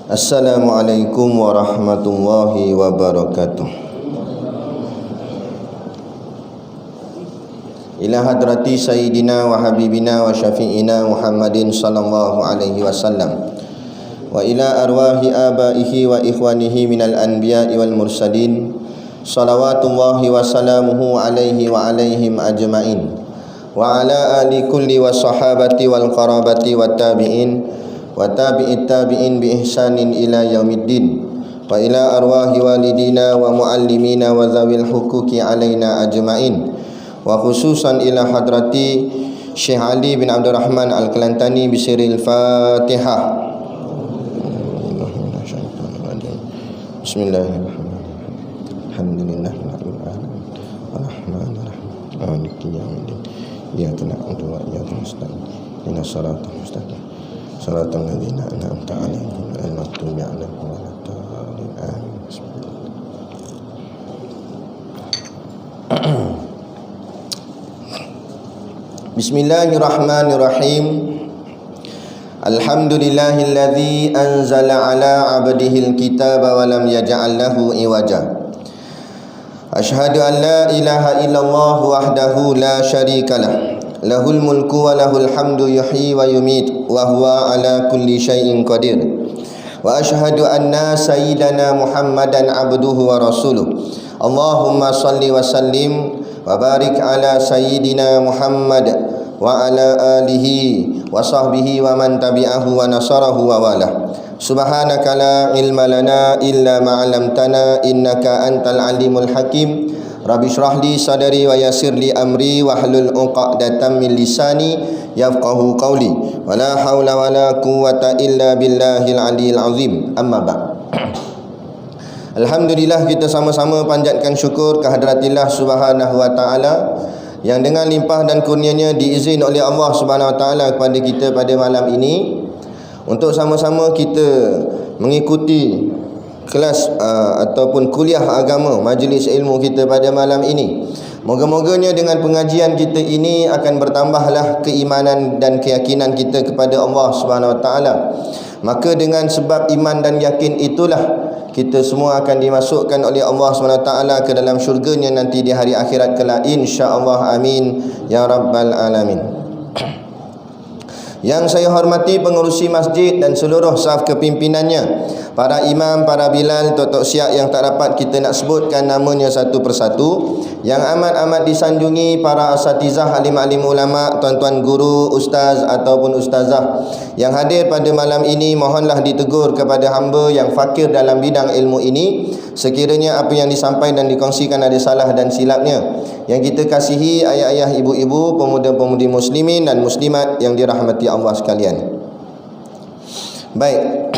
Assalamualaikum warahmatullahi wabarakatuh. Ila hadrati sayyidina wa habibina wa syafi'ina Muhammadin sallallahu alaihi wasallam wa ila arwahi abaihi wa ikhwanihi minal anbiya'i wal mursalin salawatullahi wa salamuhu alaihi wa alaihim ajma'in wa ala ali kulli wa sahabati wal qarabati wa tabi'in wa tabi'it tabi'in bi ihsanin ila yaumiddin wa ila arwahi walidina wa muallimina wa zawil huquqi alaina ajma'in wa khususan ila hadrati Syekh Ali bin Abdul Rahman Al-Kelantani bisiril Fatihah. Bismillahirrahmanirrahim. Alhamdulillahirabbil alamin. Arrahmanirrahim. Maliki yaumiddin. Iyyaka na'budu wa iyyaka nasta'in. Ihdinas siratal mustaqim. Shiratal ladzina an'amta 'alaihim ghairil maghdubi 'alaihim waladdallin. Amin. Bismillahirrahmanirrahim. Alhamdulillahilladzi anzala 'ala 'abdihil kitaba wa lam yaj'al lahu iwaja. Asyhadu an la ilaha illallah wahdahu la syarikalah. Lahul mulku wa lahul hamdu yuhyi wa yumit wa huwa ala kulli syai'in qadir. Wa asyhadu anna sayyidana Muhammadan abduhu wa rasuluh. Allahumma salli wa sallim wa barik ala sayyidina Muhammad wa ala alihi wa sahbihi wa man tabi'ahu wa nasarahu wa wala. Subhanaka la ilma lana illa ma 'allamtana innaka antal alimul hakim. Rabbi shrah li sadri wa yassir li amri wa hlul 'uqdatam min lisani yafqahu qawli. Wala haula wala quwwata illa billahil aliyil azim. Amma ba'd. Alhamdulillah, kita sama-sama panjatkan syukur kehadраtillah Subhanahu wa taala yang dengan limpah dan kurnianya diizin oleh Allah Subhanahu wa taala kepada kita pada malam ini untuk sama-sama kita mengikuti kelas ataupun kuliah agama, majlis ilmu kita pada malam ini. Moga-moganya dengan pengajian kita ini akan bertambahlah keimanan dan keyakinan kita kepada Allah Subhanahu wa taala. Maka dengan sebab iman dan yakin itulah kita semua akan dimasukkan oleh Allah Subhanahu wa taala ke dalam syurganya nanti di hari akhirat kelak, insya-Allah. Amin ya rabbal alamin. Yang saya hormati pengerusi masjid dan seluruh saf kepimpinannya, para imam, para bilal, tok-tok siap yang tak dapat kita nak sebutkan namanya satu persatu, yang amat-amat disanjungi para asatizah, alim-alim ulama, tuan-tuan guru, ustaz ataupun ustazah yang hadir pada malam ini, mohonlah ditegur kepada hamba yang fakir dalam bidang ilmu ini. Sekiranya apa yang disampaikan dan dikongsikan ada salah dan silapnya, yang kita kasihi ayah-ayah, ibu-ibu, pemuda-pemudi muslimin dan muslimat yang dirahmati Allah sekalian. Baik.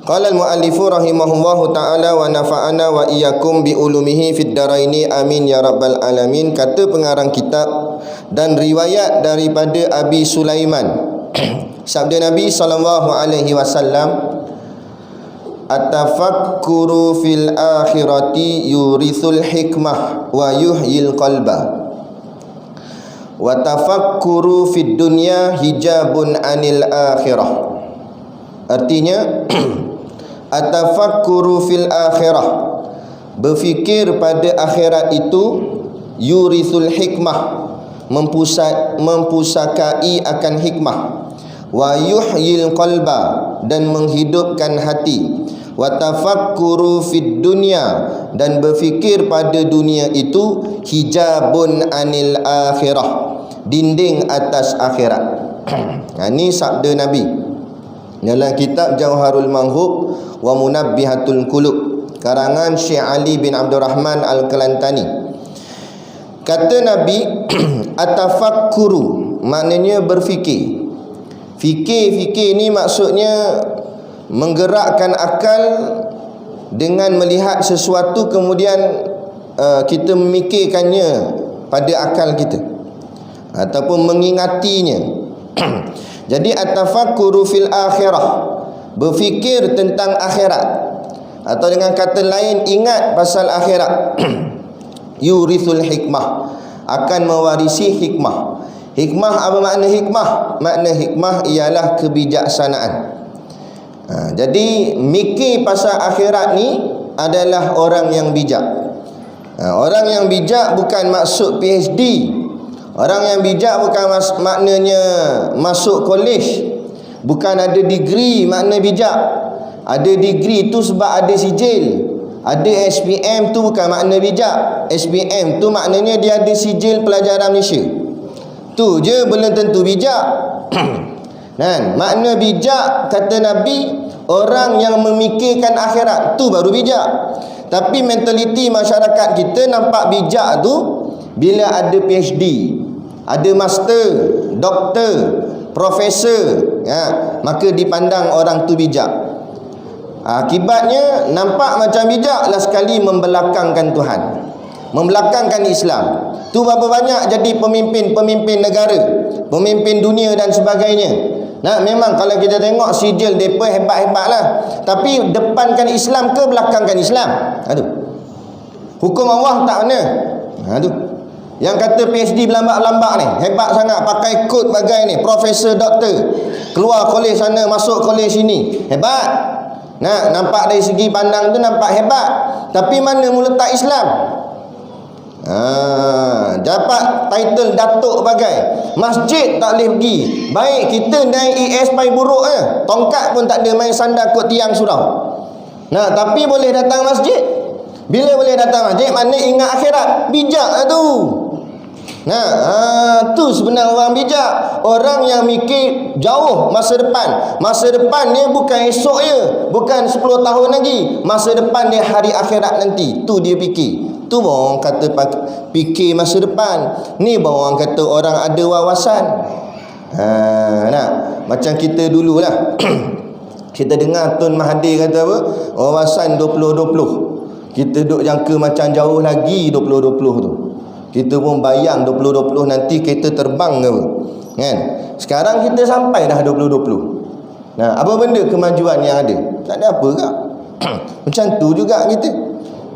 Qala al-muallifu rahimahullahu ta'ala wa nafa'ana wa iyyakum bi ulumihi fid daraini amin ya rabbal alamin. Kata pengarang kitab dan riwayat daripada Abi Sulaiman, sabda Nabi sallallahu alaihi wasallam, at-tafakkuru fil akhirati yurithul hikmah wa yuhyil qalba wa tafakkuru fid dunya hijabun anil akhirah. Artinya at-tafakkuru fil akhirah, berfikir pada akhirat itu, yurithul hikmah, mempusakai akan hikmah, wa yuhyil qalba, dan menghidupkan hati, wa tafakkuru fid dunya, dan berfikir pada dunia itu, hijabun anil akhirah, dinding atas akhirat. Ini sabda Nabi dalam kitab Jauharul Manhub wa Munabbihatul Qulub karangan Syekh Ali bin Abdul Rahman Al-Kelantani. Kata Nabi, atafakkuru maknanya berfikir. Fikir ni maksudnya menggerakkan akal dengan melihat sesuatu, kemudian kita memikirkannya pada akal kita ataupun mengingatinya. Jadi at-tafakkuru fil akhirah, berfikir tentang akhirat, atau dengan kata lain ingat pasal akhirat. Yurithul hikmah, akan mewarisi hikmah. Hikmah, apa makna hikmah? Makna hikmah ialah kebijaksanaan. Jadi mikir pasal akhirat ni adalah orang yang bijak. Orang yang bijak bukan maksud PhD. Orang yang bijak bukan maknanya masuk kolej. Bukan ada degree makna bijak. Ada degree tu sebab ada sijil. Ada SPM tu bukan makna bijak. SPM tu maknanya dia ada sijil pelajaran Malaysia. Tu je belum tentu bijak. Kan? Makna bijak kata Nabi, orang yang memikirkan akhirat, tu baru bijak. Tapi mentaliti masyarakat kita nampak bijak tu bila ada PhD, ada master, doktor, profesor, maka dipandang orang tu bijak. Akibatnya nampak macam bijak, last sekali membelakangkan Tuhan, membelakangkan Islam. Tu berapa banyak jadi pemimpin negara, pemimpin dunia dan sebagainya. Memang kalau kita tengok sijil mereka hebat-hebat lah, tapi depankan Islam ke belakangkan Islam? Hukum Allah tak mana. Yang kata PhD berlambak-lambak ni hebat sangat, pakai kod bagai ni, profesor, doktor, keluar kolej sana, masuk kolej sini, hebat. Nampak dari segi pandang tu nampak hebat, tapi mana mula letak Islam? Dapat title datuk bagai, masjid tak boleh pergi. Baik kita naik ES pai buruk tongkat pun tak ada, main sandar kot tiang surau. Tapi boleh datang masjid. Bila boleh datang masjid, mana ingat akhirat. Bijak lah tu. Tu sebenarnya orang bijak. Orang yang mikir jauh masa depan. Masa depan dia bukan esok je, bukan 10 tahun lagi. Masa depan dia hari akhirat nanti. Tu dia fikir. Tu baru orang kata fikir masa depan. Ni baru orang kata orang ada wawasan. Macam kita dululah. Kita dengar Tun Mahathir kata apa? Wawasan 2020. Kita duk jangka macam jauh lagi 2020 tu. Kita pun bayang 2020 nanti kita terbang ke apa? Kan? Sekarang kita sampai dah 2020. Apa benda kemajuan yang ada? Tak ada apa kak. Macam tu juga kita.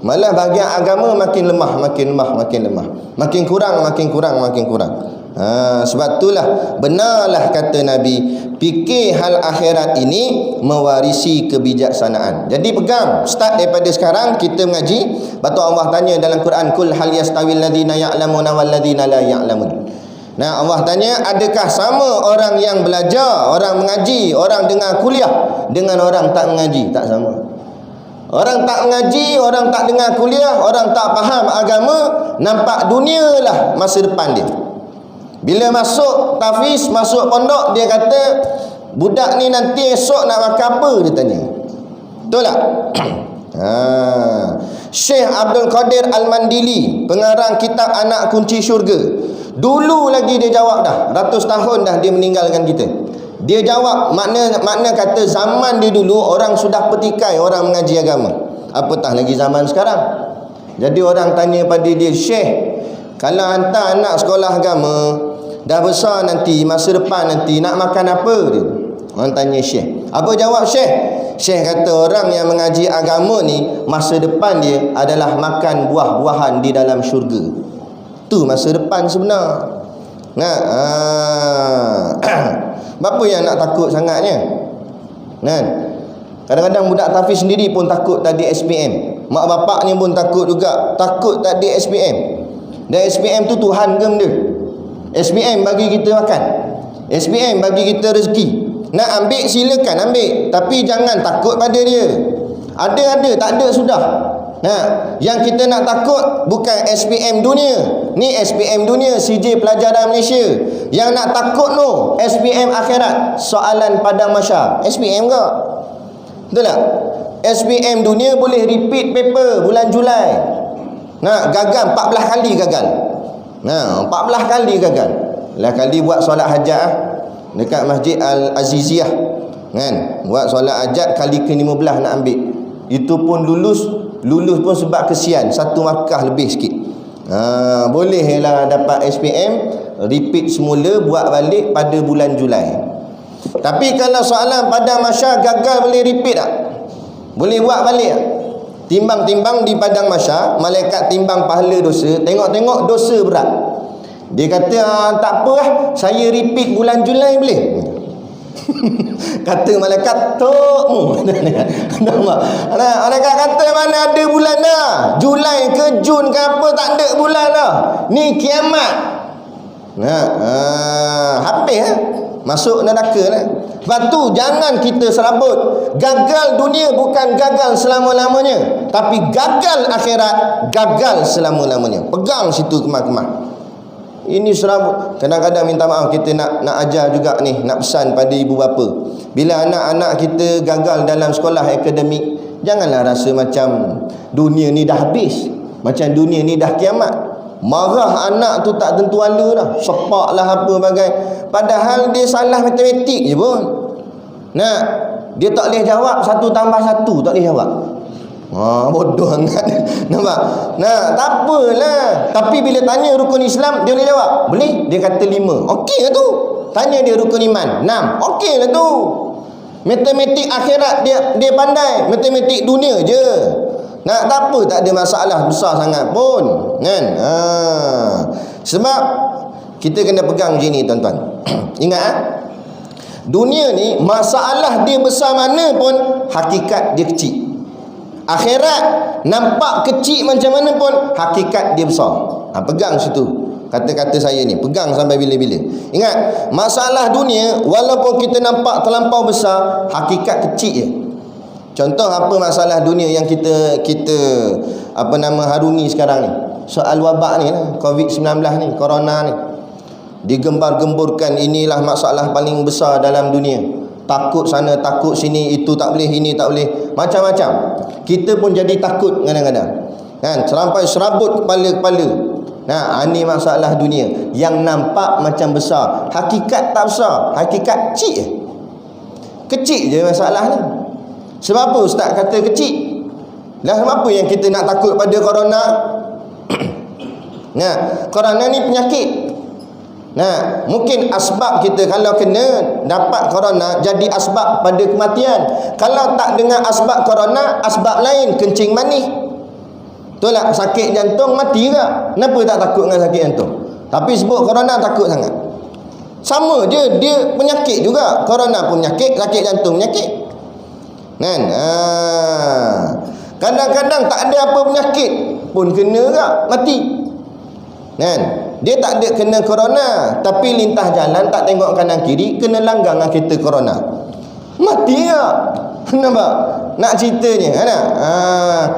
Malah bahagian agama makin lemah, makin lemah, makin lemah. Makin kurang, makin kurang, makin kurang. Sebab itulah benarlah kata Nabi, fikir hal akhirat ini mewarisi kebijaksanaan. Jadi pegang, start daripada sekarang kita mengaji. Betul Allah tanya dalam Quran, kul hal yastawil ladina ya'lamuna wal ladina la ya'lamun. Allah tanya, adakah sama orang yang belajar, orang mengaji, orang dengar kuliah dengan orang tak mengaji? Tak sama. Orang tak mengaji, orang tak dengar kuliah, orang tak faham agama, nampak dunia lah masa depan dia. Bila masuk tafiz, masuk pondok, dia kata, budak ni nanti esok nak makan apa? Dia tanya. Betul tak? Syekh Abdul Qadir Al-Mandili, pengarang kitab Anak Kunci Syurga, dulu lagi dia jawab dah, ratus tahun dah dia meninggalkan kita. Dia jawab, makna kata zaman dia dulu orang sudah petikai orang mengaji agama, apatah lagi zaman sekarang. Jadi orang tanya pada dia, Syekh, kalau hantar anak sekolah agama, dah besar nanti, masa depan nanti nak makan apa? Dia orang tanya Syekh. Apa jawab Syekh? Syekh kata orang yang mengaji agama ni, masa depan dia adalah makan buah-buahan di dalam syurga. Tu masa depan sebenar. Berapa yang nak takut sangatnya? Kadang-kadang budak tafiz sendiri pun takut tadi SPM. Mak bapaknya pun takut juga, takut tadi SPM. Dan SPM tu Tuhan ke benda? SPM bagi kita makan, SPM bagi kita rezeki. Nak ambil silakan ambil, tapi jangan takut pada dia. Ada, tak ada sudah. Yang kita nak takut bukan SPM dunia. Ni SPM dunia, CJ pelajaran Malaysia. Yang nak takut no, SPM akhirat, soalan padang mahsyar. SPM ke? Betul tak? SPM dunia boleh repeat paper bulan Julai. Gagal 14 kali gagal. 14 kali gagal. Lah kali buat solat hajat dekat Masjid Al-Aziziyah. Buat solat hajat kali ke-15 nak ambil. Itu pun lulus pun sebab kesian, satu markah lebih sikit. Boleh lah dapat SPM, repeat semula, buat balik pada bulan Julai. Tapi kalau soalan padang mahsyar gagal, boleh repeat tak? Boleh buat balik tak? Timbang-timbang di padang mahsyar, malaikat timbang pahala dosa, tengok-tengok dosa berat. Dia kata, tak apa lah, saya repeat bulan Julai boleh? Kata malaikat tokmu. Nampak? Malaikat kata mana ada bulan dah. Julai ke Jun ke apa tak ada bulan dah. Ni kiamat. Habis masuk neraka lah. Sebab tu jangan kita serabut. Gagal dunia bukan gagal selama-lamanya, tapi gagal akhirat, gagal selama-lamanya. Pegang situ kemah-kemah. Ini serabut. Kadang-kadang minta maaf, kita nak ajar juga ni, nak pesan pada ibu bapa. Bila anak-anak kita gagal dalam sekolah akademik, janganlah rasa macam dunia ni dah habis, macam dunia ni dah kiamat. Marah anak tu tak tentu ala dah. Sepak lah apa bagai. Padahal dia salah matematik je pun. Dia tak boleh jawab 1 tambah 1, tak boleh jawab. Bodoh sangat. Nampak? Tak apalah. Tapi bila tanya rukun Islam, dia boleh jawab. Boleh? Dia kata 5. Okey lah tu. Tanya dia rukun iman, 6. Okey lah tu. Matematik akhirat dia pandai. Matematik dunia je. Tak apa, tak ada masalah besar sangat pun. Kan? Sebab kita kena pegang macam ni, tuan-tuan. Ingat, dunia ni masalah dia besar mana pun, hakikat dia kecil. Akhirat nampak kecil macam mana pun, hakikat dia besar. Pegang situ kata-kata saya ni, pegang sampai bila-bila. Ingat, masalah dunia walaupun kita nampak terlampau besar, hakikat kecil je. Contoh apa masalah dunia yang kita harungi sekarang ni? Soal wabak ni lah, COVID-19 ni, corona ni. Digembar-gemburkan inilah masalah paling besar dalam dunia. Takut sana, takut sini, itu tak boleh, ini tak boleh, macam-macam. Kita pun jadi takut kadang-kadang. Kan? Sampai serabut kepala-kepala. Ini masalah dunia yang nampak macam besar, hakikat tak besar, hakikat kecil je. Kecil je masalah ni. Sebab apa ustaz kata kecil? Sebab apa yang kita nak takut pada corona? Corona ni penyakit. Mungkin asbab kita kalau kena dapat corona jadi asbab pada kematian. Kalau tak dengar asbab corona, asbab lain, kencing manis. Betul tak? Sakit jantung, mati ke? Kenapa tak takut dengan sakit jantung? Tapi sebut corona takut sangat. Sama je, dia penyakit juga. Corona pun penyakit, sakit jantung penyakit. Kan? Kadang-kadang tak ada apa penyakit pun kena ke mati. Kan? Dia tak ada kena corona, tapi lintah jalan tak tengok kanan kiri, kena langgang dengan kereta corona, mati tak? Nampak? Nak ceritanya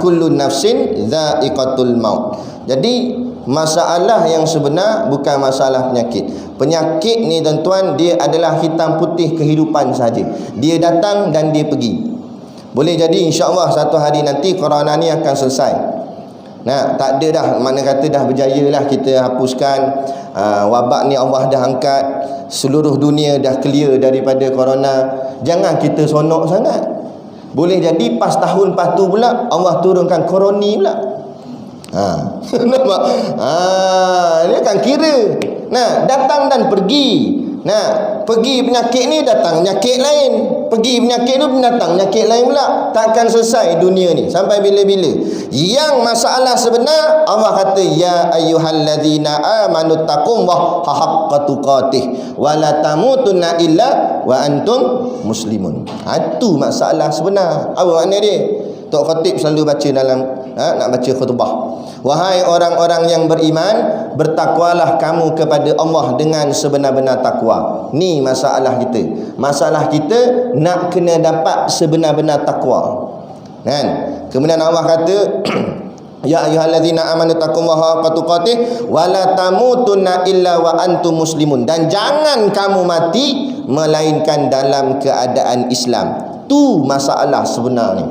kullu nafsin dha'iqatul maut. Jadi masalah yang sebenar bukan masalah penyakit. Penyakit ni tuan-tuan, dia adalah hitam putih kehidupan saja. Dia datang dan dia pergi. Boleh jadi insya-Allah satu hari nanti corona ni akan selesai. Tak ada dah, mana kata dah berjaya lah kita hapuskan wabak ni, Allah dah angkat, seluruh dunia dah clear daripada corona. Jangan kita sonok sangat. Boleh jadi pas tahun lepas tu pula Allah turunkan koroni pula. Nampak? Dia kan kira. Datang dan pergi. Pergi penyakit ni, datang penyakit lain. Pergi penyakit tu, datang penyakit lain pula. Takkan selesai dunia ni sampai bila-bila. Yang masalah sebenar, Allah kata ya ayyuhallazina amanu taqullaha haqqa tuqatih wa la tamutunna illa wa antum muslimun. Itu masalah sebenar. Apa makna dia? Tok Khatib selalu baca dalam nak baca khutbah. Wahai orang-orang yang beriman, bertakwalah kamu kepada Allah dengan sebenar-benar takwa. Ni masalah kita. Masalah kita nak kena dapat sebenar-benar takwa. Kan? Kemudian Allah kata ya ayyuhallazina amanu taqullaha haqqa tuqatih wa la tamutunna illa wa antum muslimun. Dan jangan kamu mati melainkan dalam keadaan Islam. Tu masalah sebenar ni.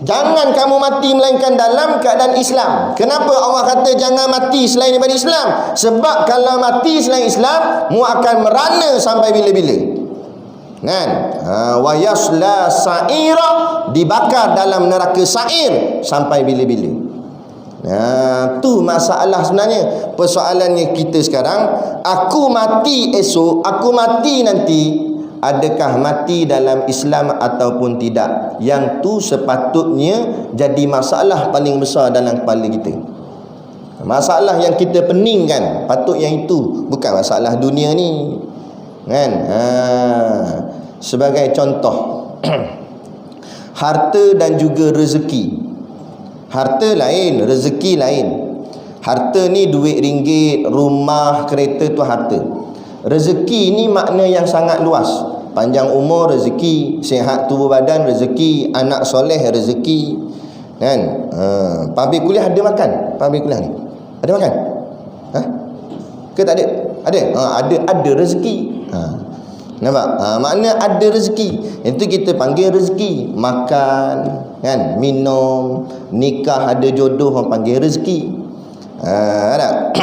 Jangan kamu mati melainkan dalam keadaan Islam. Kenapa Allah kata jangan mati selain daripada Islam? Sebab kalau mati selain Islam, mu akan merana sampai bila-bila. Kan? Wa yasla sa'ira, dibakar dalam neraka sa'ir sampai bila-bila. Tu masalah sebenarnya. Persoalannya kita sekarang, aku mati esok, aku mati nanti, adakah mati dalam Islam ataupun tidak? Yang tu sepatutnya jadi masalah paling besar dalam kepala kita. Masalah yang kita peningkan patut yang itu, bukan masalah dunia ni. Kan? Sebagai contoh, harta dan juga rezeki. Harta lain, rezeki lain. Harta ni duit ringgit, rumah, kereta tu harta. Rezeki ni makna yang sangat luas. Panjang umur rezeki, sihat tubuh badan rezeki, anak soleh rezeki. Kan? Pabrik kuliah ada makan? Pabrik kuliah ni ada makan? Ke tak ada? Ada? Ada rezeki. Nampak? Makna ada rezeki. Itu kita panggil rezeki. Makan, kan? Minum, nikah, ada jodoh, orang panggil rezeki. Tak?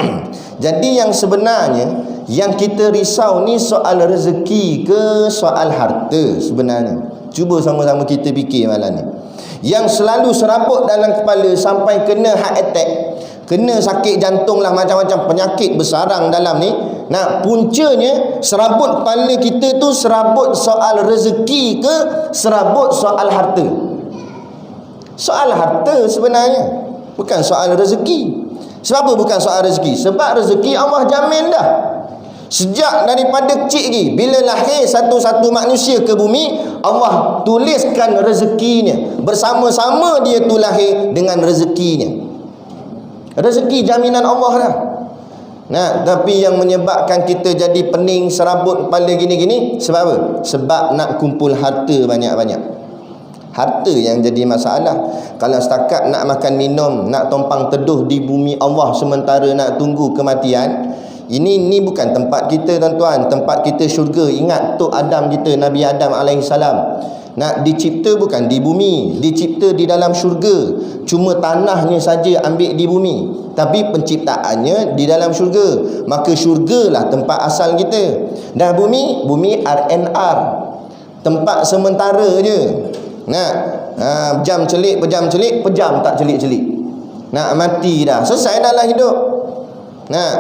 Jadi yang sebenarnya yang kita risau ni soal rezeki ke soal harta sebenarnya. Cuba sama-sama kita fikir malam ni. Yang selalu serabut dalam kepala sampai kena heart attack, kena sakit jantung lah, macam-macam penyakit bersarang dalam ni. Nah, puncanya serabut kepala kita tu serabut soal rezeki ke serabut soal harta? Soal harta sebenarnya, bukan soal rezeki. Sebab apa bukan soal rezeki? Sebab rezeki Allah jamin dah. Sejak daripada kecil lagi, bila lahir satu-satu manusia ke bumi, Allah tuliskan rezekinya. Bersama-sama dia tu lahir dengan rezekinya. Rezeki jaminan Allah dah. Nah, tapi yang menyebabkan kita jadi pening, serabut kepala gini-gini, sebab apa? Sebab nak kumpul harta banyak-banyak. Harta yang jadi masalah. Kalau setakat nak makan minum, nak tumpang teduh di bumi Allah sementara nak tunggu kematian, ini bukan tempat kita tuan-tuan. Tempat kita syurga. Ingat Tok Adam kita, Nabi Adam alaihissalam, nak dicipta bukan di bumi, dicipta di dalam syurga. Cuma tanahnya saja ambil di bumi, tapi penciptaannya di dalam syurga. Maka syurgalah tempat asal kita. Dan bumi R&R, tempat sementara je. Jam celik, pejam celik, pejam tak celik-celik. Nak mati dah, selesai dah lah hidup.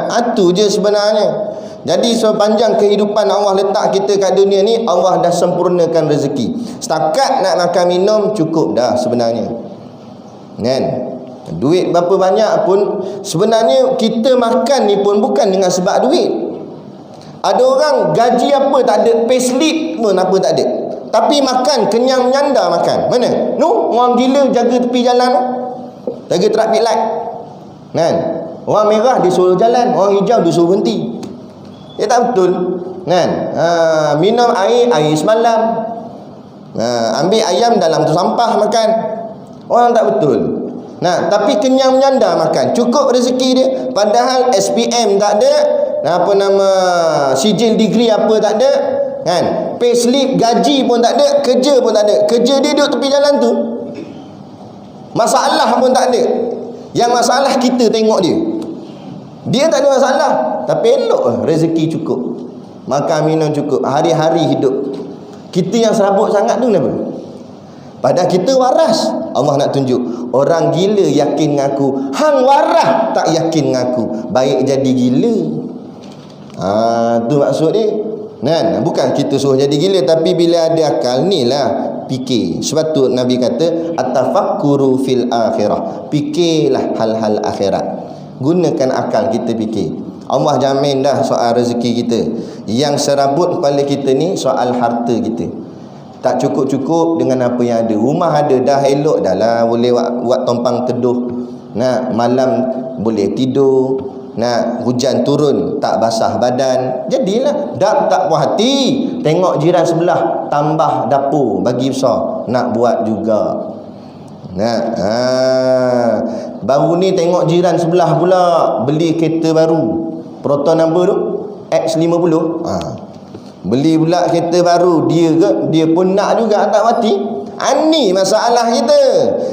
Itu je sebenarnya. Jadi sepanjang kehidupan Allah letak kita kat dunia ni, Allah dah sempurnakan rezeki. Setakat nak makan minum cukup dah sebenarnya. Kan? Duit berapa banyak pun sebenarnya kita makan ni pun bukan dengan sebab duit. Ada orang gaji apa tak ada, payslip pun apa tak ada, tapi makan kenyang menyanda makan. Mana? Orang gila jaga tepi jalan tu, jaga traffic light. Kan? Orang merah disuruh jalan, orang hijau disuruh berhenti. Tak betul. Kan? Minum air semalam. Ambil ayam dalam tu sampah makan. Orang tak betul. Tapi kenyang menyanda makan, cukup rezeki dia. Padahal SPM tak ada, sijil degree apa tak ada, kan? Payslip, gaji pun tak ada, kerja pun tak ada. Kerja dia duduk tepi jalan tu, masalah pun tak ada. Yang masalah kita tengok dia tak ada masalah, tapi elok rezeki cukup, makan minum cukup, hari-hari hidup. Kita yang serabut sangat tu kenapa? Padahal kita waras. Allah nak tunjuk, orang gila yakin ngaku, hang waras tak yakin ngaku, baik jadi gila. Tu maksud dia. Bukan kita suruh jadi gila, tapi bila ada akal ni lah fikir. Sebab tu Nabi kata atafakkuru fil akhirah, fikirlah hal-hal akhirat. Gunakan akal kita fikir. Allah jamin dah soal rezeki kita. Yang serabut kepala kita ni soal harta kita. Tak cukup-cukup dengan apa yang ada. Rumah ada dah, elok dah lah, boleh buat tumpang teduh. Malam boleh tidur. Hujan turun tak basah badan. Jadilah dah tak puas hati, tengok jiran sebelah tambah dapur bagi besar, nak buat juga. Baru ni tengok jiran sebelah pula beli kereta baru, Proton number tu X50. Beli pula kereta baru. Dia pun nak juga, tak mati. Ini masalah kita.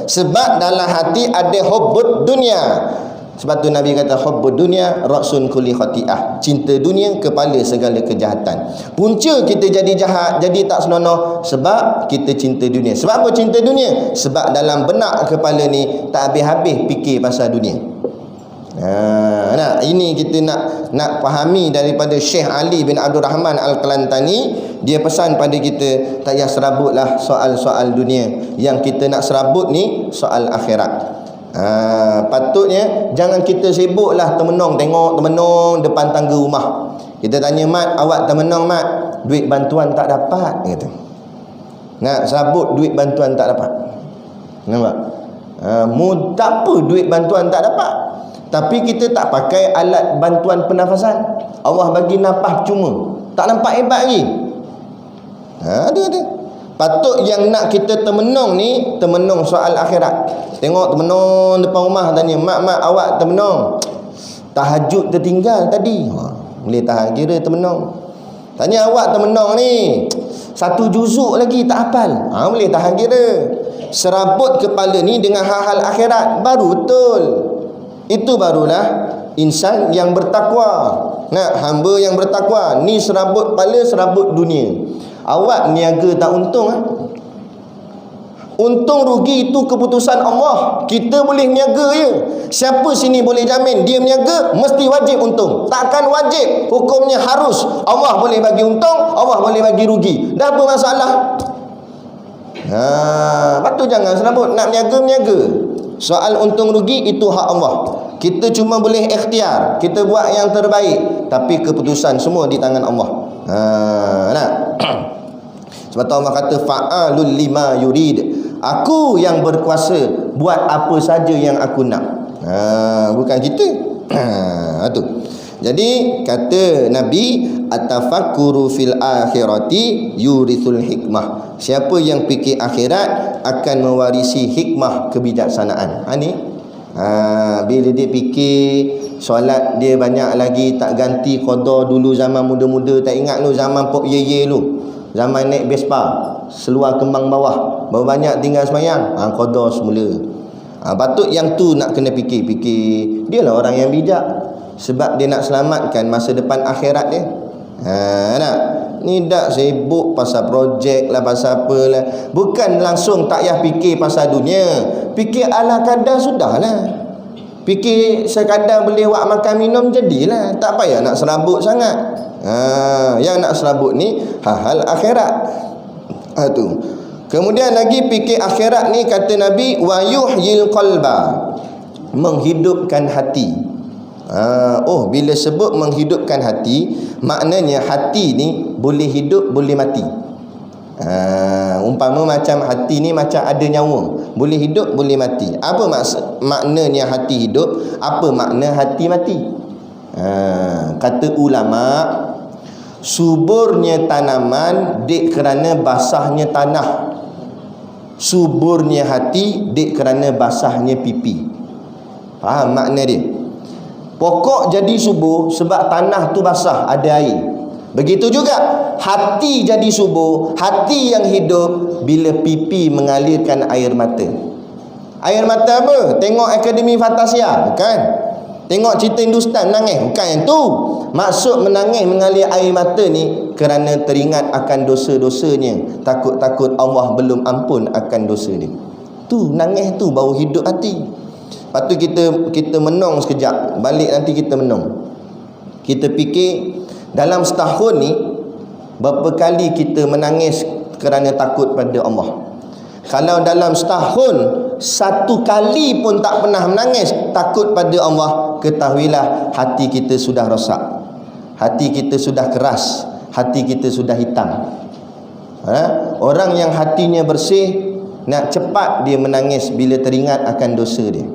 Sebab dalam hati ada hubbud dunia. Sebab tu Nabi kata hubbud dunia ra'sun kulli khati'ah. Cinta dunia kepala segala kejahatan. Punca kita jadi jahat, jadi tak senonoh sebab kita cinta dunia. Sebab apa cinta dunia? Sebab dalam benak kepala ni tak habis-habis fikir pasal dunia. Ini kita nak fahami daripada Syekh Ali bin Abdul Rahman Al-Kelantani. Dia pesan pada kita, tak payah serabutlah soal-soal dunia. Yang kita nak serabut ni soal akhirat. Patutnya jangan kita sibuklah termenung, tengok termenung depan tangga rumah. Kita tanya mat, awak termenung mat, duit bantuan tak dapat, dia kata. Nak serabut duit bantuan tak dapat. Nampak? Tak apa duit bantuan tak dapat, tapi kita tak pakai alat bantuan pernafasan. Allah bagi nafas cuma, tak nampak hebat lagi. Ada. Patut yang nak kita termenung ni, termenung soal akhirat. Tengok termenung depan rumah, tanya, mak awak termenung, tahajud tertinggal tadi, boleh tahan kira termenung. Tanya, awak termenung ni, 1 juzuk lagi tak hafal, boleh tahan kira. Serabut kepala ni dengan hal-hal akhirat, baru betul. Itu barulah insan yang bertakwa. Nah, hamba yang bertakwa ni serabut kepala, serabut dunia. Awak niaga tak untung, untung rugi itu keputusan Allah. Kita boleh niaga je. Siapa sini boleh jamin dia niaga mesti wajib untung? Takkan wajib. Hukumnya harus. Allah boleh bagi untung, Allah boleh bagi rugi. Dah apa masalah? Patut jangan serabut. Nak niaga. Soal untung rugi itu hak Allah. Kita cuma boleh ikhtiar, kita buat yang terbaik, tapi keputusan semua di tangan Allah. Nah. Sebab tu Allah kata fa'alul lima yurid. Aku yang berkuasa buat apa saja yang aku nak. Bukan kita. Tu. Jadi kata Nabi, atafakkuru fil akhirati yurithul hikmah. Siapa yang fikir akhirat akan mewarisi hikmah kebijaksanaan. Ni bila dia fikir solat dia banyak lagi tak ganti qada dulu zaman muda-muda, tak ingat lu zaman Pok Yeye lu. Zaman naik Vespa, seluar kembang bawah, baru banyak tinggal semayang, qada semula. Patut yang tu nak kena fikir. Dia lah orang yang bijak, sebab dia nak selamatkan masa depan akhirat dia. Nak ni dak sibuk pasal projek lah, pasal apa lah. Bukan langsung tak payah fikir pasal dunia, fikir ala kadar sudahlah. Fikir sekadar boleh buat makan minum jadilah, tak payah nak serabut sangat. Yang nak serabut ni hal-hal akhirat. Tu. Kemudian lagi fikir akhirat ni kata Nabi, wa yuhyil qalba, menghidupkan hati. Bila sebut menghidupkan hati, maknanya hati ni boleh hidup, boleh mati. Umpama macam hati ni macam ada nyawa, boleh hidup, boleh mati. Apa maknanya hati hidup? Apa makna hati mati? Kata ulama, suburnya tanaman dek kerana basahnya tanah, suburnya hati dek kerana basahnya pipi. Faham makna dia? Pokok jadi subur sebab tanah tu basah, ada air. Begitu juga hati jadi subur, hati yang hidup bila pipi mengalirkan air mata. Air mata apa? Tengok Akademi Fantasia, bukan? Tengok cerita Hindustan menangis, bukan yang tu. Maksud menangis, mengalir air mata ni kerana teringat akan dosa-dosanya, takut-takut Allah belum ampun akan dosa dia. Tu nangis tu baru hidup hati. Lepas tu kita menung sekejap, balik nanti kita menung. Kita fikir dalam setahun ni berapa kali kita menangis kerana takut pada Allah. Kalau dalam setahun 1 kali pun tak pernah menangis takut pada Allah, ketahuilah hati kita sudah rosak, hati kita sudah keras, hati kita sudah hitam. Orang yang hatinya bersih, nak cepat dia menangis bila teringat akan dosa dia.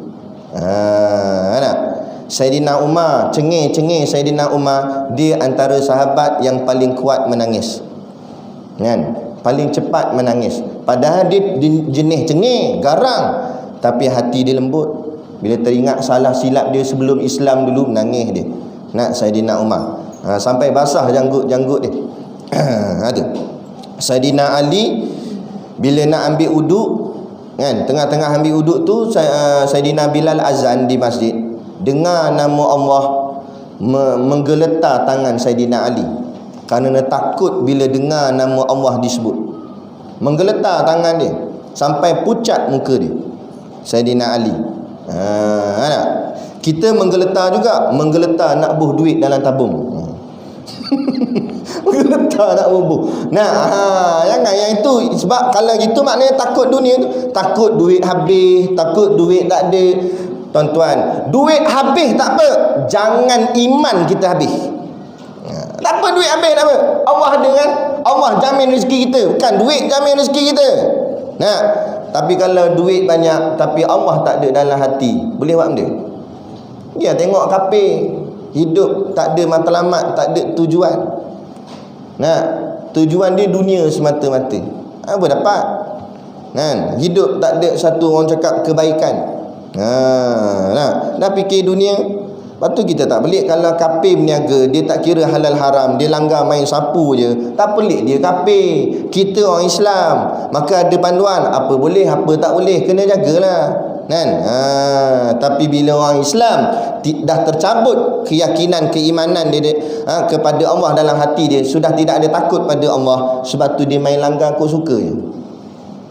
Saidina Umar, cengih Saidina Umar, dia antara sahabat yang paling kuat menangis, kan? Paling cepat menangis. Padahal dia jenis cengih, garang, tapi hati dia lembut. Bila teringat salah silap dia sebelum Islam dulu, menangis dia. Nak Saidina Umar, sampai basah janggut dia. Ada Saidina Ali bila nak ambil uduk, kan, tengah-tengah ambil uduk tu, Saidina Bilal azan di masjid, dengar nama Allah, menggeletar tangan Saidina Ali kerana takut bila dengar nama Allah disebut. Menggeletar tangan dia sampai pucat muka dia, Saidina Ali. Kita menggeletar juga, menggeletar nak buh duit dalam tabung. Menggeletar nak buh. Jangan yang itu. Sebab kalau gitu maknanya takut dunia tu, takut duit habis, takut duit tak ada. Tuan-tuan, duit habis tak apa, jangan iman kita habis. Tak apa duit habis, tak apa. Allah ada kan? Allah jamin rezeki kita. Bukan duit jamin rezeki kita. Nah, tapi kalau duit banyak tapi Allah tak ada dalam hati, boleh buat benda? Dia tengok kafir, hidup tak ada matlamat, tak ada tujuan. Nah, tujuan dia dunia semata-mata. Apa dapat? Kan? Hidup tak ada satu orang cakap kebaikan. Dah fikir dunia. Lepas tu kita tak pelik kalau kafir berniaga, dia tak kira halal haram, dia langgar main sapu je. Tak pelik dia kafir. Kita orang Islam, maka ada panduan apa boleh, apa tak boleh, kena jagalah. Kan? Tapi bila orang Islam dah tercabut keyakinan, keimanan dia kepada Allah dalam hati dia, sudah tidak ada takut pada Allah, sebab tu dia main langgar kau suka je.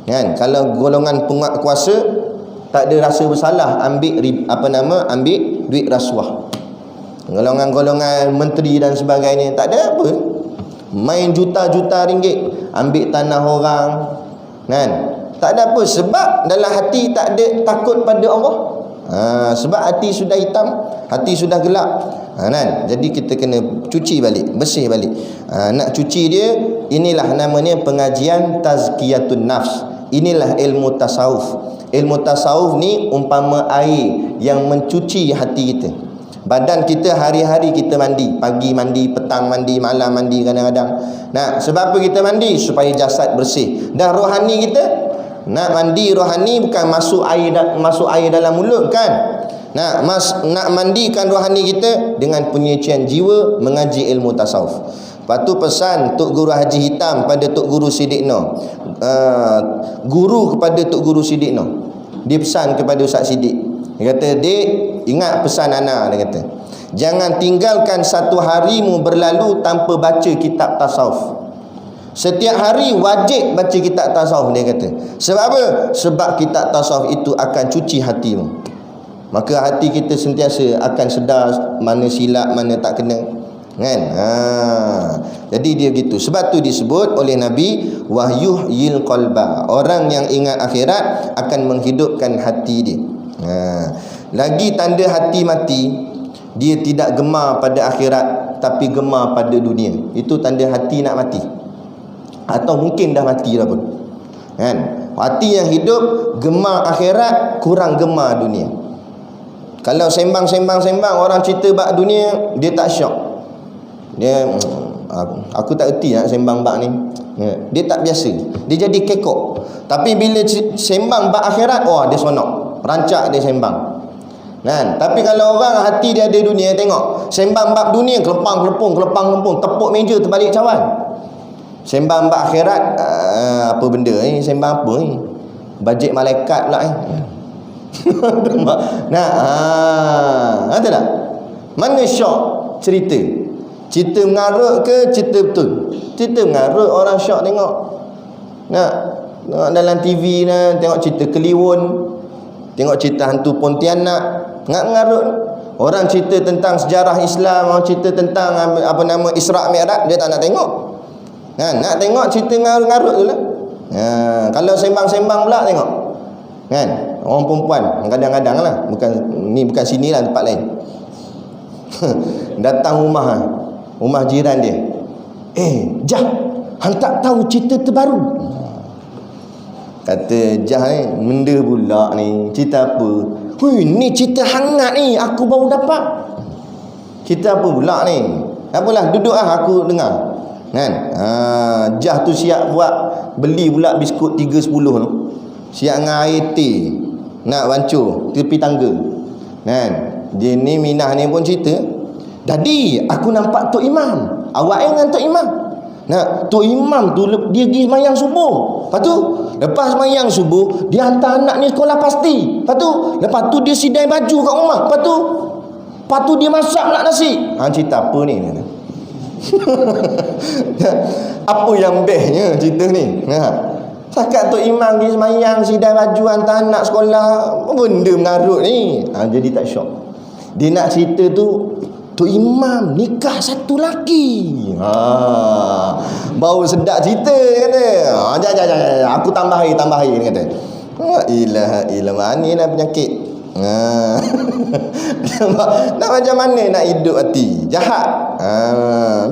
Kan? Kalau golongan penguasa tak ada rasa bersalah ambil ambil duit rasuah. Golongan-golongan menteri dan sebagainya tak ada apa, main juta-juta ringgit ambil tanah orang. Kan? Tak ada apa, sebab dalam hati tak ada takut pada Allah. Sebab hati sudah hitam, hati sudah gelap. Kan? Jadi kita kena cuci balik, bersih balik. Nak cuci dia, inilah namanya pengajian tazkiyatun nafs. Inilah ilmu tasawuf. Ilmu tasawuf ni umpama air yang mencuci hati kita. Badan kita hari-hari kita mandi, pagi mandi, petang mandi, malam mandi kadang-kadang. Nah, sebab apa kita mandi? Supaya jasad bersih. Dan rohani kita nak mandi rohani, bukan masuk air dalam mulut kan. Nak mandikan rohani kita dengan penyucian jiwa, mengaji ilmu tasawuf. Lepas tu pesan Tok Guru Haji Hitam pada Tok Guru Siddiq Noh. Guru kepada Tok Guru Siddiq Noh. Dia pesan kepada Ustaz Siddiq. Dia kata, "Dek, ingat pesan ana," dia kata. "Jangan tinggalkan satu harimu berlalu tanpa baca kitab tasawuf. Setiap hari wajib baca kitab tasawuf," dia kata. Sebab apa? Sebab kitab tasawuf itu akan cuci hatimu. Maka hati kita sentiasa akan sedar mana silap, mana tak kena. Kan? Jadi dia gitu. Sebab tu disebut oleh Nabi wahyuhyil qalba. Orang yang ingat akhirat akan menghidupkan hati dia. Lagi tanda hati mati, dia tidak gemar pada akhirat tapi gemar pada dunia. Itu tanda hati nak mati. Atau mungkin dah mati dah pun. Kan? Hati yang hidup gemar akhirat, kurang gemar dunia. Kalau sembang orang cerita bab dunia, dia tak syok. Dia aku tak erti nak sembang bab ni. Dia tak biasa. Dia jadi kekok. Tapi bila sembang bab akhirat, dia sonok. Rancak dia sembang. Kan? Tapi kalau orang hati dia ada dunia, tengok sembang bab dunia, kelepang-kelepung, tepuk meja terbalik cawan. Sembang bab akhirat, apa benda ni? Sembang apa ni? Bajet malaikat pula ni. Ada tak? Mana syok cerita? Cerita mengarut ke cerita betul? Cerita mengarut, orang syok tengok. Tengok dalam TV ni, tengok cerita Kliwon, tengok cerita hantu Pontianak, ngarut. Orang cerita tentang sejarah Islam, orang cerita tentang Isra' Mi'raj, dia tak nak tengok. Nak tengok cerita ngarut tu lah. Kalau sembang-sembang pula tengok. Kan? Orang perempuan kadang-kadang lah, bukan sini lah, tempat lain. Datang rumah jiran dia. Jah, hang tak tahu cerita terbaru? Kata Jah ni, benda pula ni, cerita apa? Hui, ni cerita hangat ni, aku baru dapat. Cerita apa pula ni? Apalah, duduk aku dengar. Kan? Jah tu siap beli pula biskut 3.10 tu. Siap dengan air teh, nak bancur tepi tangga. Kan? Dia ni Minah ni pun cerita, "Dadi, aku nampak Tok Imam. Awak dengan Tok Imam. Tok Imam tu dia pergi semayang subuh. Lepas semayang subuh, dia hantar anak ni sekolah pasti. Lepas tu dia sidai baju kat rumah. Lepas tu dia masak pula nasi." Cerita apa ni? Apa yang bestnya cerita ni? Sakat Tok Imam pergi semayang, sidai baju, hantar anak sekolah, benda mengarut ni. Jadi tak syok. Dia nak cerita tu, Tok Imam nikah satu lelaki. Baru sedap cerita kata. Jangan, aku tambah air dia kata. Ilaha illallah, ni lah penyakit. Nak macam mana nak hidup hati? Jahat.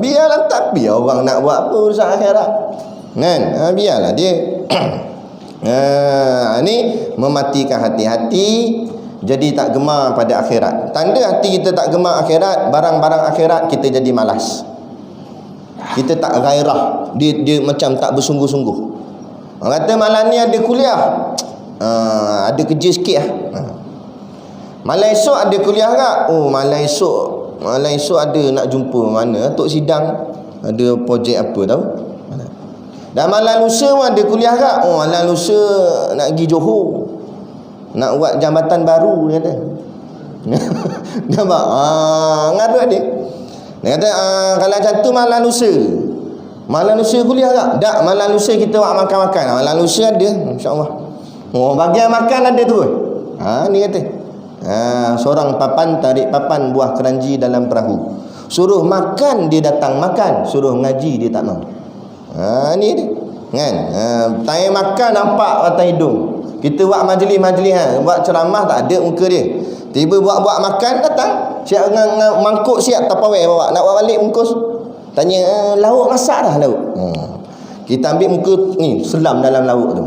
Biarlah, tak biar orang nak buat apa urusan akhirat. Kan? Biarlah dia. Ni mematikan hati-hati, jadi tak gemar pada akhirat. Tanda hati kita tak gemar akhirat, barang-barang akhirat kita jadi malas. Kita tak gairah. Dia macam tak bersungguh-sungguh. Orang kata malam ni ada kuliah, ada kerja sikit lah. Malam esok ada kuliah tak? Oh, malam esok ada nak jumpa mana tok sidang, ada projek apa tahu. Dan malam lusa pun ada kuliah tak? Oh, malam lusa nak pergi Johor, nak buat jambatan baru, dia kata. Nampak? Ngarut dia. Dia kata kalau macam tu malam lusa. Malam lusa kuliah tak? Tak, malam lusa kita buat makan-makan. Malam lusa ada, insya-Allah. Oh, bagian makan ada tu. Ni kata. Seorang papan tarik papan buah keranji dalam perahu. Suruh makan dia datang makan, suruh mengaji dia tak mau. Ni dia. Kan? Tanya makan nampak atas hidung. Kita buat majlis-majlis buat ceramah tak ada muka dia. Tiba buat makan datang. Siap dengan mangkuk siap tapawai bawa. Nak bawa balik bungkus. Tanya lauk masak dah lauk. Kita ambil muka ni selam dalam lauk tu.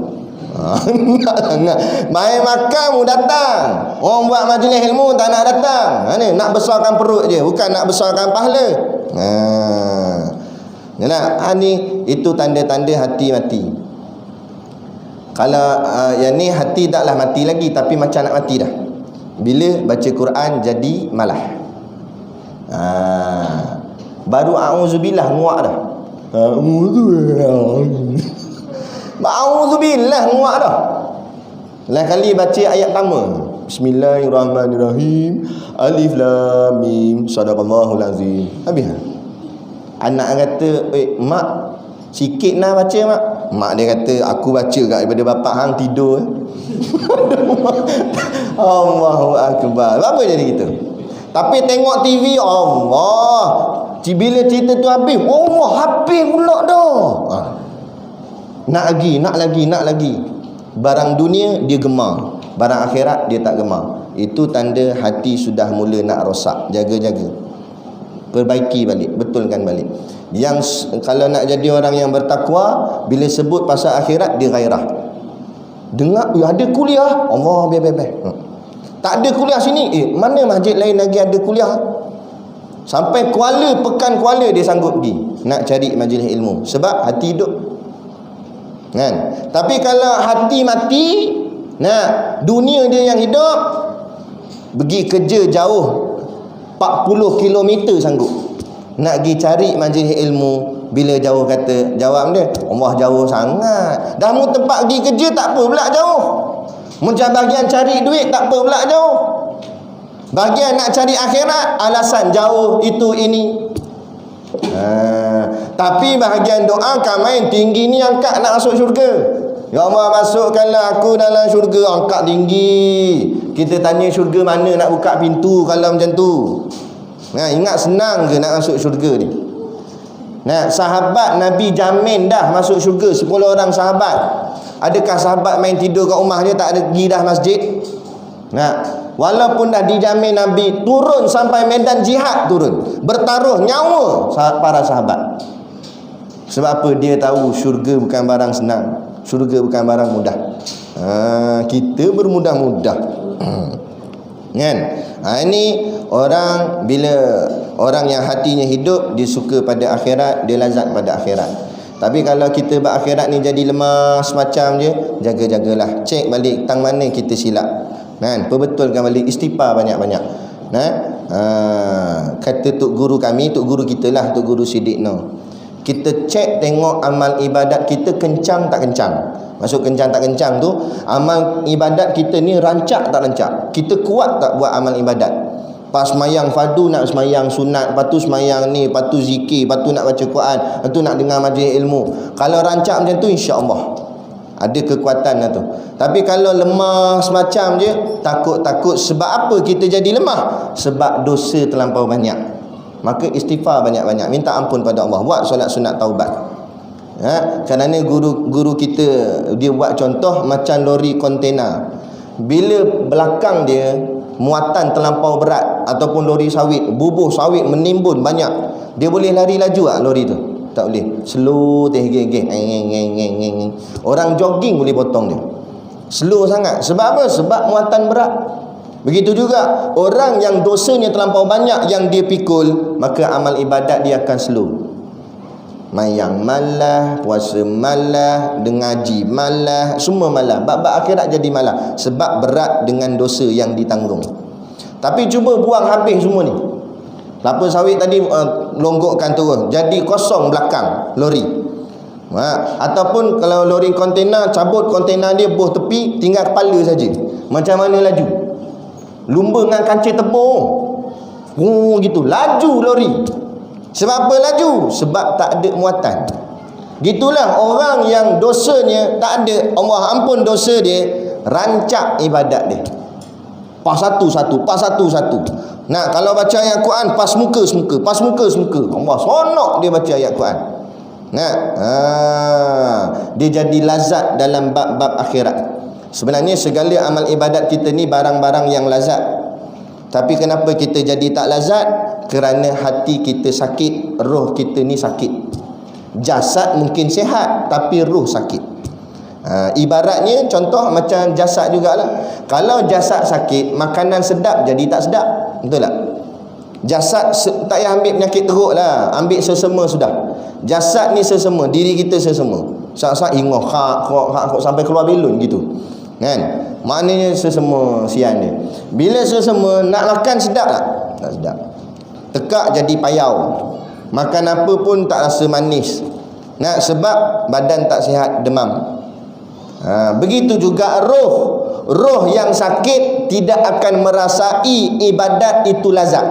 Main makan mu datang. Orang buat majlis ilmu tak nak datang. Ni nak besarkan perut je, bukan nak besarkan pahala. Ni itu tanda-tanda hati mati. Kalau yang ni hati taklah mati lagi, tapi macam nak mati dah. Bila baca Quran jadi malah. Baru a'udzubillah nguak dah. A'udzubillah nguak dah. Lain kali baca ayat pertama, Bismillahirrahmanirrahim, Alif Lam Mim, Sadaqallahul Azim. Habis. Anak kata, mak sikit nak baca mak. Mak dia kata, aku baca kat daripada bapak hang tidur. Allahu Akbar. Apa jadi kita? Tapi tengok TV, Allah. Bila cerita tu habis, Allah habis pula dah. Nak lagi. Barang dunia dia gemar, barang akhirat dia tak gemar. Itu tanda hati sudah mula nak rosak. Jaga-jaga, perbaiki balik, betulkan balik. Yang kalau nak jadi orang yang bertakwa, bila sebut pasal akhirat dia gairah. Dengar ada kuliah, Allah biar. Tak ada kuliah sini, mana masjid lain lagi ada kuliah. Sampai pekan Kuala dia sanggup pergi nak cari majlis ilmu, sebab hati hidup. Kan? Tapi kalau hati mati, dunia dia yang hidup, pergi kerja jauh 40 km sanggup nak pergi cari majlis ilmu. Bila jauh kata, jawab dia, Allah jauh sangat. Dah mu tempat pergi kerja tak apa pula jauh. Macam bahagian cari duit tak apa pula jauh. Bahagian nak cari akhirat, alasan jauh itu ini. Tapi bahagian doa kan main tinggi ni, angkat nak masuk syurga. Ya Allah, masukkanlah aku dalam syurga. Angkat tinggi. Kita tanya syurga mana, nak buka pintu kalau macam tu. Ingat senang ke nak masuk syurga ni? Sahabat Nabi jamin dah masuk syurga, 10 orang sahabat. Adakah sahabat main tidur kat rumah dia, tak ada pergi dah masjid? Walaupun dah dijamin Nabi, turun sampai medan jihad, turun bertaruh nyawa para sahabat. Sebab apa? Dia tahu syurga bukan barang senang, syurga bukan barang mudah. Kita bermudah-mudah. Kan? Ini orang, bila orang yang hatinya hidup, dia suka pada akhirat, dia lazat pada akhirat. Tapi kalau kita berakhirat ni jadi lemas macam je, jaga-jagalah, cek balik tang mana kita silap. Kan? Perbetulkan balik, istighfar banyak-banyak. Kata tok guru kami, tok guru kita lah, tok guru Siddiq Noh, kita cek tengok amal ibadat kita kencang tak kencang. Maksud kencang tak kencang tu, amal ibadat kita ni rancak tak rancak, kita kuat tak buat amal ibadat. Pas semayang fardu nak semayang sunat, lepas tu semayang ni, lepas tu zikir, lepas tu nak baca Quran, lepas tu nak dengar majlis ilmu. Kalau rancak macam tu, insya-Allah ada kekuatan lah tu. Tapi kalau lemah semacam je, takut-takut. Sebab apa kita jadi lemah? Sebab dosa terlampau banyak. Maka istighfar banyak-banyak, minta ampun pada Allah, buat solat sunat taubat. Kerana guru kita dia buat contoh macam lori kontena. bila belakang dia muatan terlampau berat ataupun lori sawit, bubuh sawit menimbun banyak, dia boleh lari laju tak lori tu? Tak boleh. Slow teh geng. Orang jogging boleh potong dia. Slow sangat. Sebab apa? Sebab muatan berat. Begitu juga orang yang dosanya terlampau banyak yang dia pikul, maka amal ibadat dia akan slow. Mayang malah, puasa malah, dengaji malah, semua malah. Bab-bab akhirat jadi malah sebab berat dengan dosa yang ditanggung. Tapi cuba buang habis semua ni. Kelapa sawit tadi longgokkan turun, jadi kosong belakang lori. Ataupun kalau lori kontena, cabut kontena dia buh tepi, tinggal kepala saja. Macam mana laju? Lumba dengan kancil tepung. Gitu laju lori. Sebab apa laju? Sebab tak ada muatan. Gitulah orang yang dosanya tak ada, Allah ampun dosa dia, rancak ibadat dia. Pas satu-satu. Nah, kalau baca ayat Quran, pas muka semuka. Allah sonok dia baca ayat Quran. Nah, dia jadi lazat dalam bab-bab akhirat. Sebenarnya segala amal ibadat kita ni barang-barang yang lazat. Tapi kenapa kita jadi tak lazat? Kerana hati kita sakit, roh kita ni sakit. Jasad mungkin sihat, tapi roh sakit. Ibaratnya contoh macam jasad jugalah. Kalau jasad sakit, makanan sedap jadi tak sedap. Betul tak? Jasad tak payah ambil penyakit teruk lah, ambil sesama sudah. Jasad ni sesama, diri kita sesama. Sak-sak ingoh sampai keluar belon gitu. Kan? Maknanya sesama sian dia. Bila sesama nak makan sedap tak? Tak sedap. Tekak jadi payau. Makan apa pun tak rasa manis. Nah, sebab badan tak sihat, demam. Begitu juga roh. Roh yang sakit tidak akan merasai ibadat itu lazat.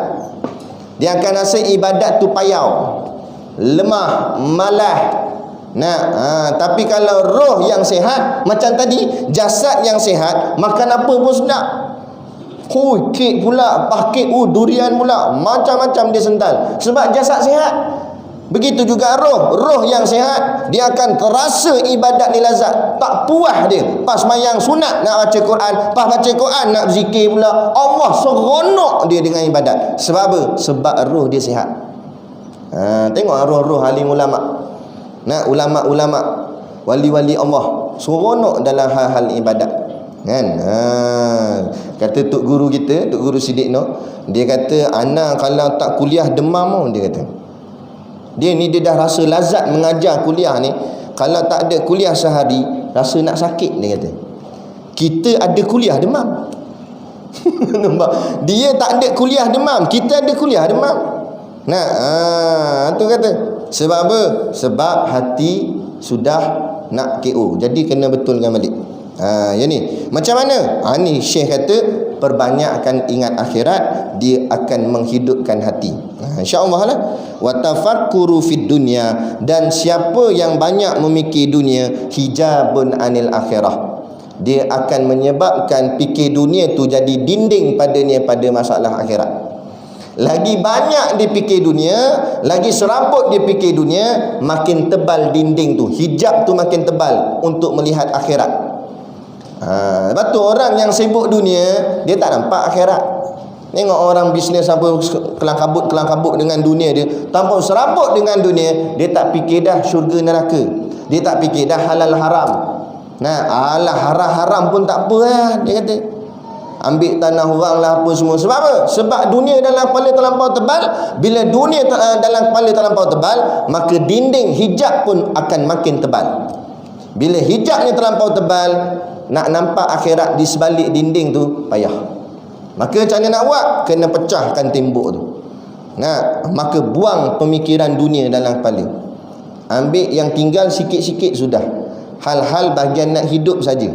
Dia akan rasa ibadat tu payau, lemah, malah. Tapi kalau roh yang sihat, macam tadi, jasad yang sihat, makan apa pun sedap. Kek pula, pakek, durian pula, macam-macam dia sental. Sebab jasad sihat. Begitu juga roh yang sihat, dia akan terasa ibadat ni lazat. Tak puas dia. Pas mayang sunat nak baca Quran, pas baca Quran nak zikir pula, Allah seronok dia dengan ibadat. Sebab apa? Sebab roh dia sihat. Tengok roh-roh alim ulama. Ulama-ulama, wali-wali Allah seronok dalam hal-hal ibadat. Kan? Kata tok guru kita, tok guru Siddiq Noh, dia kata ana kalau tak kuliah demam, dia kata. Dia dah rasa lazat mengajar kuliah ni. Kalau tak ada kuliah sehari, rasa nak sakit, dia kata. Kita ada kuliah demam. Nampak? Dia tak ada kuliah demam, kita ada kuliah demam. Tu kata. Sebab apa? Sebab hati sudah nak KO. Jadi kena betulkan balik. Yang ni macam mana? Ni Syekh kata perbanyakkan ingat akhirat, dia akan menghidupkan hati. InsyaAllah lah. Wa tafakkuru fid dunya, dan siapa yang banyak memikir dunia, hijabun anil akhirah, dia akan menyebabkan fikir dunia tu jadi dinding padanya pada masalah akhirat. Lagi banyak dia fikir dunia, lagi serabut dia fikir dunia, makin tebal dinding tu, hijab tu makin tebal untuk melihat akhirat. Lepas tu orang yang sibuk dunia, dia tak nampak akhirat. Tengok orang bisnes apa kelang-kabut dengan dunia dia, tanpa serabut dengan dunia, dia tak fikir dah syurga neraka, dia tak fikir dah halal haram. Haram pun tak apa lah, dia kata. Ambil tanah orang lah apa semua. Sebab apa? Sebab dunia dalam kepala terlampau tebal. Bila dunia dalam kepala terlampau tebal, maka dinding hijab pun akan makin tebal. Bila hijab ni terlampau tebal, nak nampak akhirat di sebalik dinding tu payah. Maka macam mana nak buat? Kena pecahkan tembok tu. Maka buang pemikiran dunia dalam kepala. Ambil yang tinggal sikit-sikit sudah. Hal-hal bahagian nak hidup saja.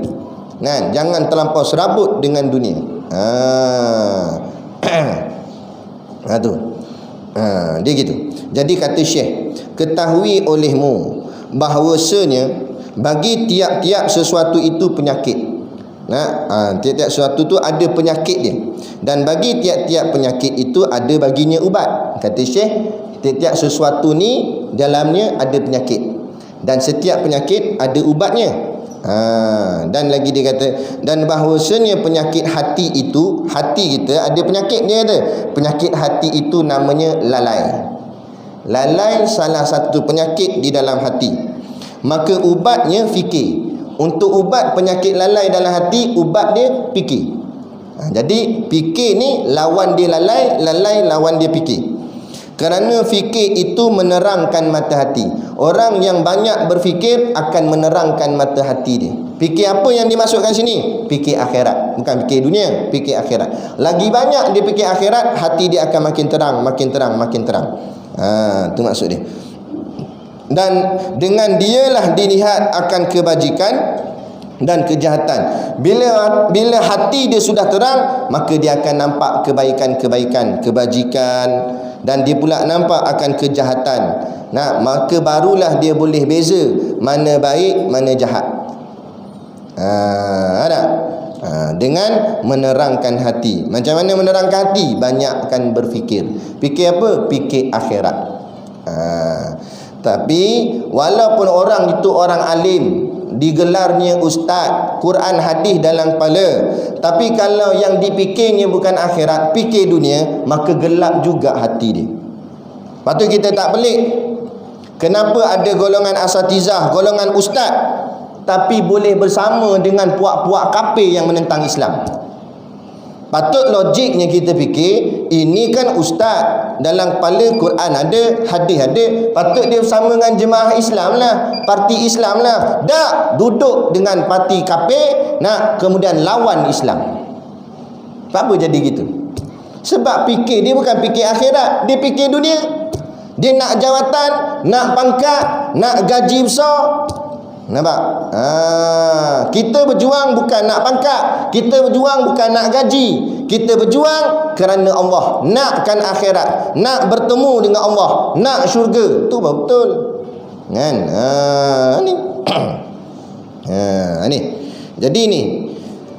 Jangan terlampau serabut dengan dunia. Tu. Dia gitu. Jadi kata Syekh, ketahui olehmu bahawasanya bagi tiap-tiap sesuatu itu penyakit. Tiap-tiap sesuatu tu ada penyakit dia. Dan bagi tiap-tiap penyakit itu ada baginya ubat. Kata Syekh, tiap-tiap sesuatu ni dalamnya ada penyakit. Dan setiap penyakit ada ubatnya. Dan lagi dia kata, dan bahawasanya penyakit hati itu, hati kita ada penyakit dia ada. Penyakit hati itu namanya lalai. Lalai salah satu penyakit di dalam hati. Maka ubatnya fikir. Untuk ubat penyakit lalai dalam hati, ubat dia fikir. Jadi fikir ni lawan dia lalai, lalai lawan dia fikir. Kerana fikir itu menerangkan mata hati. Orang yang banyak berfikir akan menerangkan mata hati dia. Fikir apa yang dimasukkan sini? Fikir akhirat. Bukan fikir dunia, fikir akhirat. Lagi banyak dia fikir akhirat, hati dia akan makin terang, makin terang, makin terang. Itu maksud dia. Dan dengan dialah dilihat akan kebajikan dan kejahatan. Bila hati dia sudah terang, maka dia akan nampak kebaikan-kebaikan, kebajikan, dan dia pula nampak akan kejahatan. Maka barulah dia boleh beza mana baik, mana jahat. Dengan menerangkan hati. Macam mana menerangkan hati? Banyakkan berfikir. Fikir apa? Fikir akhirat. Tapi walaupun orang itu orang alim, digelarnya ustaz, Quran hadis dalam kepala, tapi kalau yang dipikirnya bukan akhirat, fikir dunia, maka gelap juga hati dia. Patut kita tak pelik kenapa ada golongan asatizah, golongan ustaz, tapi boleh bersama dengan puak-puak kafir yang menentang Islam. Patut logiknya kita fikir, ini kan ustaz, dalam kepala Quran ada, hadis ada, patut dia bersama dengan jemaah Islam lah, parti Islam lah. Tak, duduk dengan parti kafir, kemudian lawan Islam. Apa jadi gitu? Sebab fikir dia bukan fikir akhirat, dia fikir dunia. Dia nak jawatan, nak pangkat, nak gaji besar. Nampak? Kita berjuang bukan nak pangkat, kita berjuang bukan nak gaji, kita berjuang kerana Allah, nakkan akhirat, nak bertemu dengan Allah, nak syurga. Tu betul kan? Ni jadi ni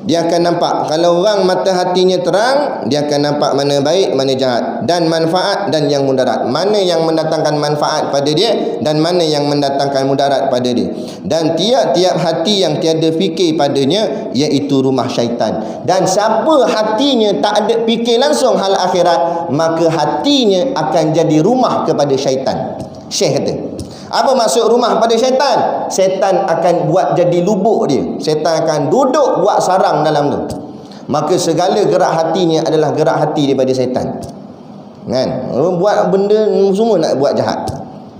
dia akan nampak. Kalau orang mata hatinya terang, dia akan nampak mana baik, mana jahat, dan manfaat dan yang mudarat. Mana yang mendatangkan manfaat pada dia dan mana yang mendatangkan mudarat pada dia. Dan tiap-tiap hati yang tiada fikir padanya, iaitu rumah syaitan. Dan siapa hatinya tak ada fikir langsung hal akhirat, maka hatinya akan jadi rumah kepada syaitan. Syekh kata, apa maksud rumah pada syaitan? Syaitan akan buat jadi lubuk dia. Syaitan akan duduk buat sarang dalam tu. Maka segala gerak hatinya adalah gerak hati daripada syaitan. Kan? Buat benda semua nak buat jahat.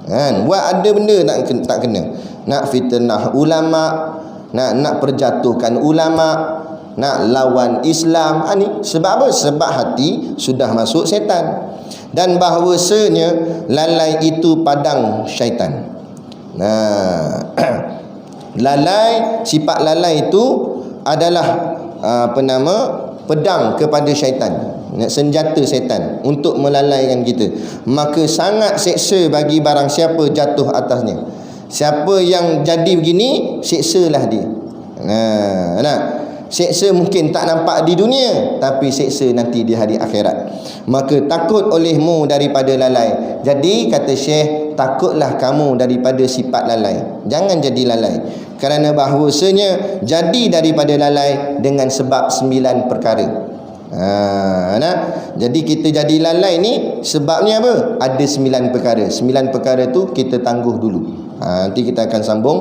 Kan? Buat ada benda tak kena. Nak fitnah ulama, nak perjatuhkan ulama, nak lawan Islam. Ni sebab apa? Sebab hati sudah masuk syaitan. Dan bahawasanya lalai itu padang syaitan. Lalai, sifat lalai itu adalah pedang kepada syaitan, senjata syaitan untuk melalaikan kita. Maka sangat seksa bagi barang siapa jatuh atasnya. Siapa yang jadi begini, seksalah dia. Seksa mungkin tak nampak di dunia, tapi seksa nanti di hari akhirat. Maka takut olehmu daripada lalai. Jadi kata Syekh, takutlah kamu daripada sifat lalai. Jangan jadi lalai. Kerana bahawasanya jadi daripada lalai dengan sebab 9 perkara. Jadi kita jadi lalai ni sebabnya apa? Ada 9 perkara. 9 perkara tu kita tangguh dulu. Nanti kita akan sambung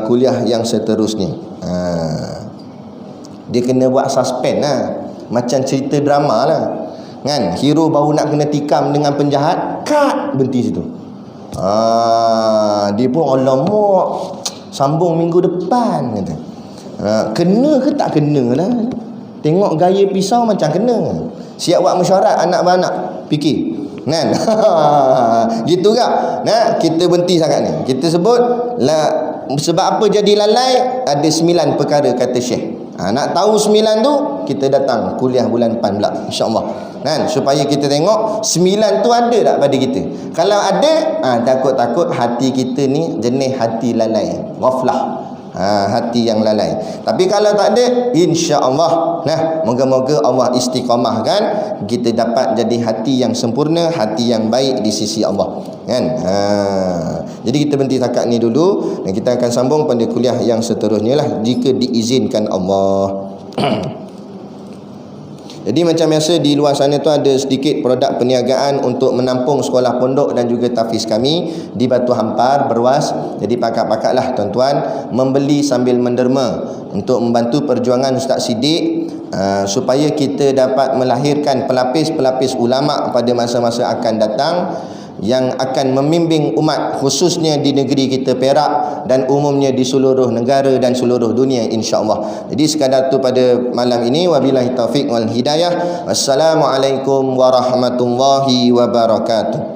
kuliah yang seterusnya. Dia kena buat suspend lah, macam cerita drama lah kan. Hero baru nak kena tikam dengan penjahat, cut, berhenti situ. Dia pun alamak, sambung minggu depan kata. Kena ke tak kena lah. Tengok gaya pisau macam kena. Siap buat mesyuarat anak beranak, fikir kan. Gitu kan. Kita berhenti sangat ni. Kita sebut lah, sebab apa jadi lalai? Ada 9 perkara kata Syekh. Nak tahu 9 tu, kita datang kuliah bulan 4 pula, insya-Allah. Kan, supaya kita tengok 9 tu ada tak pada kita. Kalau ada, takut-takut hati kita ni jenis hati lalai, ghaflah. hati yang lalai. Tapi kalau tak ada, insya-Allah, nah, moga-moga Allah istiqamahkan kita dapat jadi hati yang sempurna, hati yang baik di sisi Allah, kan? Jadi kita berhenti takat ni dulu dan kita akan sambung pada kuliah yang seterusnya lah, jika diizinkan Allah. Jadi macam biasa di luar sana tu ada sedikit produk perniagaan untuk menampung sekolah pondok dan juga tahfiz kami di Batu Hampar, Berwas. Jadi pakat-pakatlah tuan-tuan membeli sambil menderma untuk membantu perjuangan Ustaz Siddiq, supaya kita dapat melahirkan pelapis-pelapis ulama pada masa-masa akan datang yang akan membimbing umat, khususnya di negeri kita Perak dan umumnya di seluruh negara dan seluruh dunia, insya-Allah. Jadi sekadar tu pada malam ini, wabillahi taufik wal hidayah. Wassalamualaikum warahmatullahi wabarakatuh.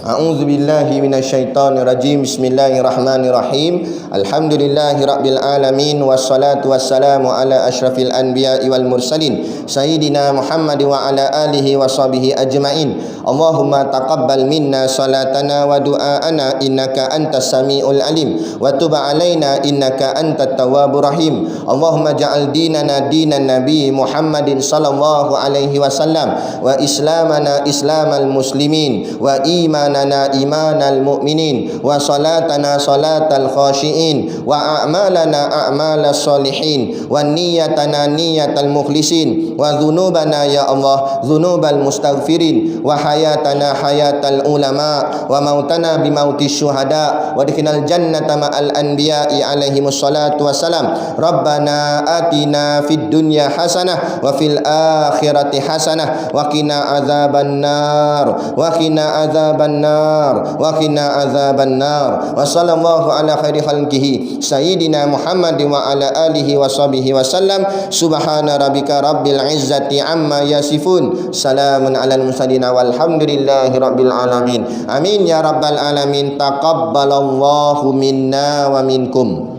A'udzu billahi minasyaitonir rajim. Bismillahirrahmanirrahim. Alhamdulillahirabbil alamin wassalatu wassalamu ala asyrafil anbiya'i wal mursalin sayyidina Muhammad wa ala alihi washabihi ajmain. Allahumma taqabbal minna salatana wa du'aana innaka antas samiul alim wa tub alaina innaka antat tawwabur rahim. Allahumma ja'al dinana dinan nabi Muhammadin sallallahu alaihi wasallam wa islamana islamal muslimin wa imanana imanal mu'minin wa salatana salatal khashiin wa a'malana a'malas solihin wa niyatana niyatal mukhlisin wa dhunubana ya Allah dhunubal mustaghfirin wa hayatana hayatal ulama wa mautana bimautis syuhada wa dikhinal jannata ma'al anbiya'i alaihimus salatu wassalam. Rabbana atina fid dunya hasanah wa fil akhirati hasanah wa qina adzaban nar wa qina adzaban nar wa qina adzaban nar. Wa sallallahu ala khairi khalqihi sayyidina Muhammad wa ala alihi wa sahbihi wasallam. Subhana rabbika rabbil izzati amma yasifun, salamun alal mursalin walhamdulillahi rabbil alamin. Amin ya rabbal alamin. Taqabbalallahu minna wa minkum.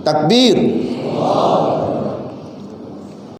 Takbir.